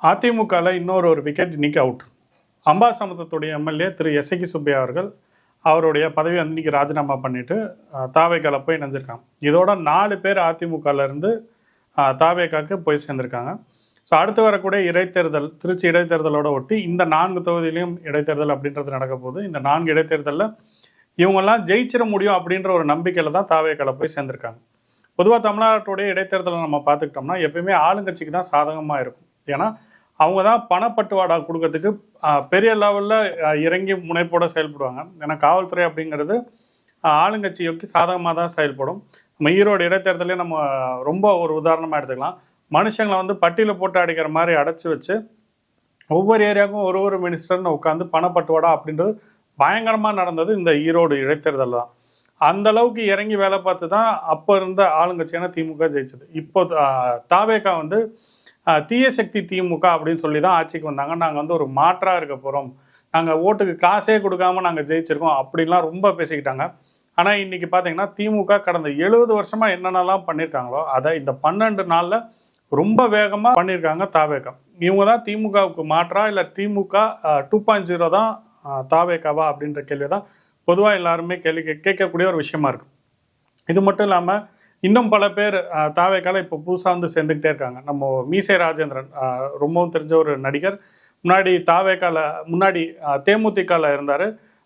அதிமுகவில் இன்னொரு விக்கெட் இன்னைக்கு அவுட். அம்பாசமுத்திரத்துடைய எம்எல்ஏ திரு எஸ்ஐகி சுப்பையா அவர்கள் அவருடைய பதவி இன்னைக்கு ராஜினாமா பண்ணிட்டு தாவேக்கால போய் இணைஞ்சிருக்காங்க. இதோட 4 பேர் அதிமுகல இருந்து தாவேக்காக்கு போய் சேர்ந்திருக்காங்க. ஸோ அடுத்து வரக்கூடிய இடைத்தேர்தல், திருச்சி இடைத்தேர்தலோட ஒட்டி இந்த 4 தொகுதியிலையும் இடைத்தேர்தல் அப்படின்றது நடக்க போகுது. இந்த 4 இடைத்தேர்தலில் இவங்கெல்லாம் ஜெயிச்சிட முடியும் அப்படின்ற ஒரு நம்பிக்கையில் தான் தாவேக்கால போய் சேர்ந்திருக்காங்க. பொதுவாக தமிழ்நாட்டுடைய இடைத்தேர்தலை நம்ம பார்த்துக்கிட்டோம்னா எப்பயுமே ஆளுங்கட்சிக்கு தான் சாதகமாக இருக்கும். ஏன்னா அவங்க தான் பணப்பட்டுவாடா கொடுக்கறதுக்கு பெரிய லெவலில் இறங்கி முனைப்போட செயல்படுவாங்க. ஏன்னா காவல்துறை அப்படிங்கிறது ஆளுங்கட்சிக்கு சாதகமாக தான் செயல்படும். நம்ம ஈரோடு இடைத்தேர்தலே நம்ம ரொம்ப ஒரு உதாரணமாக எடுத்துக்கலாம். மனுஷங்களை வந்து பட்டியல போட்டு அடிக்கிற மாதிரி அடைச்சி வச்சு ஒவ்வொரு ஏரியாவுக்கும் ஒரு மினிஸ்டர்னு உட்காந்து பணப்பட்டுவாடா அப்படின்றது பயங்கரமாக நடந்தது இந்த ஈரோடு இடைத்தேர்தல் தான். அந்த அளவுக்கு இறங்கி வேலை பார்த்து தான் அப்போ இருந்த ஆளுங்கட்சியான திமுக ஜெயிச்சது. இப்போ தாவேகா வந்து தீய சக்தி திமுக அப்படின்னு சொல்லி தான் ஆட்சிக்கு வந்தாங்க. நாங்கள் வந்து ஒரு மாற்றாக இருக்க போகிறோம், நாங்கள் ஓட்டுக்கு காசே கொடுக்காம நாங்கள் ஜெயிச்சிருக்கோம் அப்படின்லாம் ரொம்ப பேசிக்கிட்டாங்க. ஆனால் இன்னைக்கு பார்த்தீங்கன்னா திமுக கடந்த 70 வருஷமாக என்னென்னலாம் பண்ணியிருக்காங்களோ அதை இந்த 12 நாளில் ரொம்ப வேகமாக பண்ணியிருக்காங்க தாவேகா. இவங்க தான் திமுகவுக்கு மாற்றா இல்லை திமுக 2.0 தான் தாவேகாவா அப்படின்ற கேள்வி தான் பொதுவாக எல்லாருமே கேட்கக்கூடிய ஒரு விஷயமா இருக்கு. இது மட்டும் இல்லாமல் இன்னும் பல பேர் தாவேக்கால இப்போ புதுசாக வந்து சேர்ந்துக்கிட்டே இருக்காங்க. நம்ம மீசை ராஜேந்திரன் ரொம்பவும் தெரிஞ்ச ஒரு நடிகர், முன்னாடி முன்னாடி தேமுதிகவில் இருந்தார்.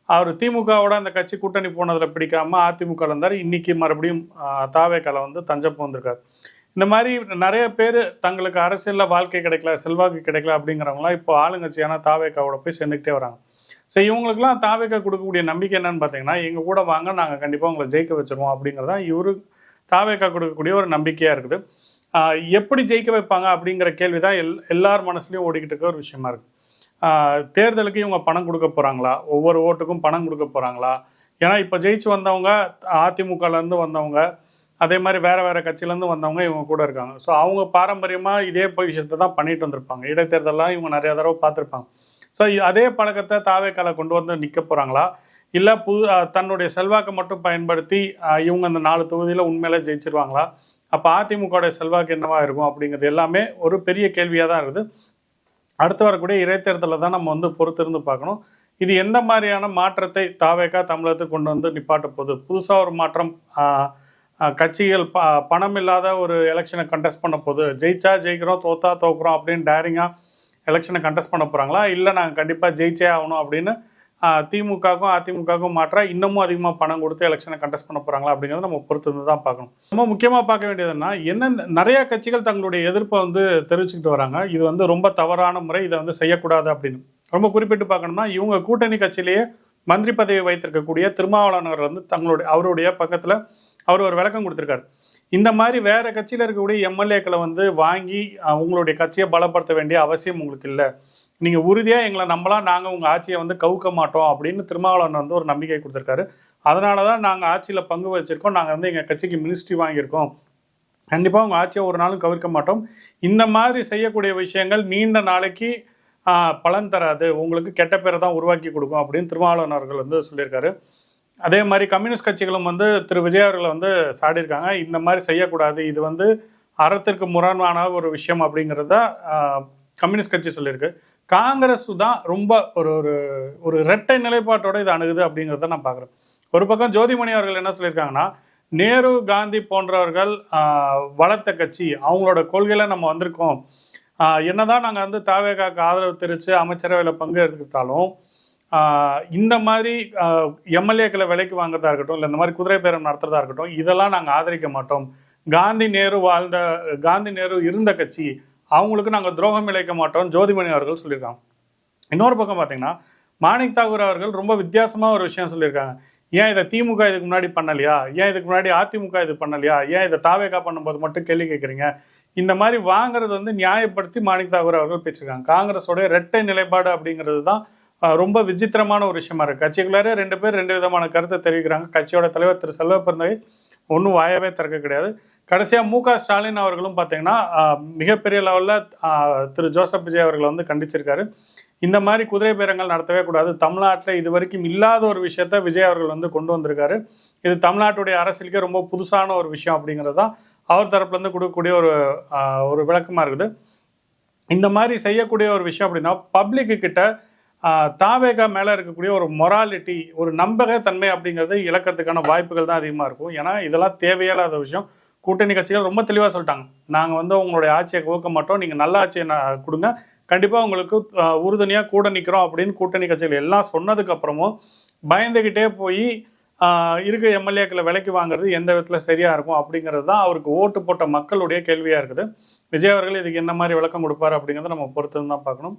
அவர் திமுகவோட அந்த கட்சி கூட்டணி போனதில் பிடிக்காம அதிமுக இருந்தார். இன்னைக்கு மறுபடியும் தாவேக்கால வந்து தஞ்சப்பு வந்திருக்காரு. இந்த மாதிரி நிறைய பேர் தங்களுக்கு அரசியலில் வாழ்க்கை கிடைக்கல, செல்வாக்கு கிடைக்கல அப்படிங்கிறவங்களாம் இப்போ ஆளுங்கட்சியான தாவேக்காவோட போய் சேர்ந்துக்கிட்டே வராங்க. ஸோ இவங்களுக்குலாம் தாவேக்கா கொடுக்கக்கூடிய நம்பிக்கை என்னன்னு பார்த்தீங்கன்னா, எங்கள் கூட வாங்க, நாங்கள் கண்டிப்பாக உங்களை ஜெயிக்க வச்சுருவோம் அப்படிங்கிறதான் இவரு தாவேக்கா கொடுக்கக்கூடிய ஒரு நம்பிக்கையாக இருக்குது. எப்படி ஜெயிக்க வைப்பாங்க அப்படிங்கிற கேள்வி தான் எல்லார் மனசுலையும் ஓடிக்கிட்டு இருக்க ஒரு விஷயமா இருக்குது. தேர்தலுக்கு இவங்க பணம் கொடுக்க போகிறாங்களா, ஒவ்வொரு ஓட்டுக்கும் பணம் கொடுக்க போகிறாங்களா? ஏன்னா இப்போ ஜெயிச்சு வந்தவங்க அதிமுகலேருந்து வந்தவங்க, அதே மாதிரி வேறு கட்சியிலேருந்து வந்தவங்க இவங்க கூட இருக்காங்க. ஸோ அவங்க பாரம்பரியமாக இதே விஷயத்தை தான் பண்ணிட்டு வந்திருப்பாங்க. இடைத்தேர்தலாம் இவங்க நிறைய தடவை பார்த்துருப்பாங்க. ஸோ அதே பழக்கத்தை தாவேக்கால கொண்டு வந்து நிற்க போகிறாங்களா, இல்லை தன்னுடைய செல்வாக்கை மட்டும் பயன்படுத்தி இவங்க அந்த 4 தொகுதியில் உண்மையிலே ஜெயிச்சிருவாங்களா? அப்போ அதிமுகவுடைய செல்வாக்கு என்னவா இருக்கும் அப்படிங்கிறது எல்லாமே ஒரு பெரிய கேள்வியாக தான் இருக்குது. அடுத்து வரக்கூடிய இடைத்தேர்தலில் தான் நம்ம வந்து பொறுத்திருந்து பார்க்கணும். இது எந்த மாதிரியான மாற்றத்தை தாவேக்கா தமிழகத்துக்கு கொண்டு வந்து நிப்பாட்ட போகுது? புதுசாக ஒரு மாற்றம், கட்சிகள் பணம் இல்லாத ஒரு எலெக்ஷனை கண்டெஸ்ட் பண்ண போகுது, ஜெயிச்சா ஜெயிக்கிறோம், தோத்தா தோக்குறோம் அப்படின்னு டேரிங்காக எலெக்ஷனை கண்டெஸ்ட் பண்ண போகிறாங்களா, இல்லை நாங்கள் கண்டிப்பாக ஜெயிச்சே ஆகணும் அப்படின்னு திமுகவுக்கும் அதிமுகவுக்கும் மாற்றா இன்னமும் அதிகமாக பணம் கொடுத்து எலெக்ஷனை கண்டெஸ்ட் பண்ண போகிறாங்களா அப்படிங்கிறத நம்ம பொறுத்து இருந்து தான் பார்க்கணும். ரொம்ப முக்கியமாக பார்க்க வேண்டியதுன்னா, நிறைய கட்சிகள் தங்களுடைய எதிர்ப்பை வந்து தெரிவிச்சுக்கிட்டு வராங்க. இது வந்து ரொம்ப தவறான முறை, இதை வந்து செய்யக்கூடாது அப்படின்னு. ரொம்ப குறிப்பிட்டு பார்க்கணும்னா, இவங்க கூட்டணி கட்சியிலேயே மந்திரி பதவி வைத்திருக்கக்கூடிய திருமாவளவன் வந்து அவருடைய பக்கத்தில் அவர் ஒரு விளக்கம் கொடுத்துருக்காரு. இந்த மாதிரி வேறு கட்சியில் இருக்கக்கூடிய எம்எல்ஏக்களை வந்து வாங்கி உங்களுடைய கட்சியை பலப்படுத்த வேண்டிய அவசியம் உங்களுக்கு இல்லை, நீங்கள் உறுதியாக எங்களை நம்பலாம், நாங்கள் உங்கள் ஆட்சியை வந்து கவுக்க மாட்டோம் அப்படின்னு திருமாவளவன் வந்து ஒரு நம்பிக்கை கொடுத்துருக்காரு. அதனால தான் நாங்கள் ஆட்சியில் பங்கு வச்சுருக்கோம், நாங்கள் வந்து எங்கள் கட்சிக்கு மினிஸ்ட்ரி வாங்கியிருக்கோம், கண்டிப்பாக உங்கள் ஆட்சியை ஒரு நாளும் கவிர்க்க மாட்டோம், இந்த மாதிரி செய்யக்கூடிய விஷயங்கள் நீண்ட நாளைக்கு பலன் தராது, உங்களுக்கு கெட்ட பேரை தான் உருவாக்கி கொடுக்கும் அப்படின்னு திருமாவளவன் அவர்கள் வந்து சொல்லியிருக்காரு. அதே மாதிரி கம்யூனிஸ்ட் கட்சிகளும் வந்து திரு விஜய் அவர்களை வந்து சாடியிருக்காங்க. இந்த மாதிரி செய்யக்கூடாது, இது வந்து அறத்திற்கு முரணான ஒரு விஷயம் அப்படிங்கிறத கம்யூனிஸ்ட் கட்சி சொல்லியிருக்கு. காங்கிரஸ் தான் ரொம்ப ஒரு ஒரு இரட்டை நிலைப்பாட்டோட இது அணுகுது அப்படிங்கிறத நான் பார்க்குறேன். ஒரு பக்கம் ஜோதிமணி அவர்கள் என்ன சொல்லியிருக்காங்கன்னா, நேரு காந்தி போன்றவர்கள் வளர்த்த கட்சி, அவங்களோட கொள்கையில் நம்ம வந்திருக்கோம், என்னதான் நாங்கள் வந்து தாவேகாக்கு ஆதரவு தெரிவித்து அமைச்சரவையில் பங்கு எடுத்துக்கிட்டாலும் இந்த மாதிரி எம்எல்ஏக்களை விலைக்கு வாங்குறதா இருக்கட்டும், இல்லை இந்த மாதிரி குதிரை பேரம் நடத்துறதா இருக்கட்டும், இதெல்லாம் நாங்கள் ஆதரிக்க மாட்டோம். காந்தி நேரு இருந்த கட்சி, அவங்களுக்கு நாங்கள் துரோகம் இழைக்க மாட்டோம் ஜோதிமணி அவர்கள் சொல்லியிருக்காங்க. இன்னொரு பக்கம் பார்த்தீங்கன்னா, மாணிக் தாகூர் அவர்கள் ரொம்ப வித்தியாசமாக ஒரு விஷயம் சொல்லியிருக்காங்க. ஏன் இதை திமுக இதுக்கு முன்னாடி பண்ணலையா, ஏன் இதுக்கு முன்னாடி அதிமுக இது பண்ணலையா, ஏன் இதை தாவேகா பண்ணும்போது மட்டும் கேள்வி கேட்குறீங்க, இந்த மாதிரி வாங்குறது வந்து நியாயப்படுத்தி மாணிக் தாகூர் அவர்கள் பேசியிருக்காங்க. காங்கிரஸோட இரட்டை நிலைப்பாடு அப்படிங்கிறது தான் ரொம்ப விசித்திரமான ஒரு விஷயமா இருக்குது. கட்சிக்குள்ளாரே 2 பேர் 2 விதமான கருத்தை தெரிவிக்கிறாங்க. கட்சியோட தலைவர் திரு செல்வ பிறந்தகை ஒன்றும் வாயவே திறக்க கிடையாது. கடைசியாக மு க ஸ்டாலின் அவர்களும் பார்த்தீங்கன்னா மிகப்பெரிய லெவலில் திரு ஜோசப் விஜய் அவர்களை வந்து கண்டிச்சிருக்காரு. இந்த மாதிரி குதிரை பேரங்கள் நடத்தவே கூடாது, தமிழ்நாட்டில் இது வரைக்கும் இல்லாத ஒரு விஷயத்த விஜய் அவர்கள் வந்து கொண்டு வந்திருக்காரு, இது தமிழ்நாட்டுடைய அரசியலுக்கே ரொம்ப புதுசான ஒரு விஷயம் அப்படிங்கிறது தான் அவர் தரப்புலேருந்து கொடுக்கக்கூடிய ஒரு விளக்கமாக இருக்குது. இந்த மாதிரி செய்யக்கூடிய ஒரு விஷயம் அப்படின்னா பப்ளிக்கு கிட்ட தாவேகா மேலே இருக்கக்கூடிய ஒரு மொராலிட்டி, ஒரு நம்பகத்தன்மை அப்படிங்கிறது இழக்கிறதுக்கான வாய்ப்புகள் தான் அதிகமாக இருக்கும். ஏன்னா இதெல்லாம் தேவையில்லாத விஷயம். கூட்டணி கட்சிகள் ரொம்ப தெளிவாக சொல்லிட்டாங்க, நாங்கள் வந்து உங்களுடைய ஆட்சியை கவுக்க மாட்டோம், நீங்கள் நல்ல ஆட்சியை கொடுங்க, கண்டிப்பாக உங்களுக்கு உறுதுணையாக கூட நிற்கிறோம் அப்படின்னு கூட்டணி கட்சிகள் எல்லாம் சொன்னதுக்கப்புறமும் பயந்துக்கிட்டே போய் இருக்க எம்எல்ஏக்களை விலைக்கு வாங்குறது எந்த விதத்தில் சரியாக இருக்கும் அப்படிங்கிறது தான் அவருக்கு ஓட்டு போட்ட மக்களுடைய கேள்வியாக இருக்குது. விஜய் அவர்கள் இதுக்கு என்ன மாதிரி விளக்கம் கொடுப்பாரு அப்படிங்கிறத நம்ம பொறுத்து தான் பார்க்கணும்.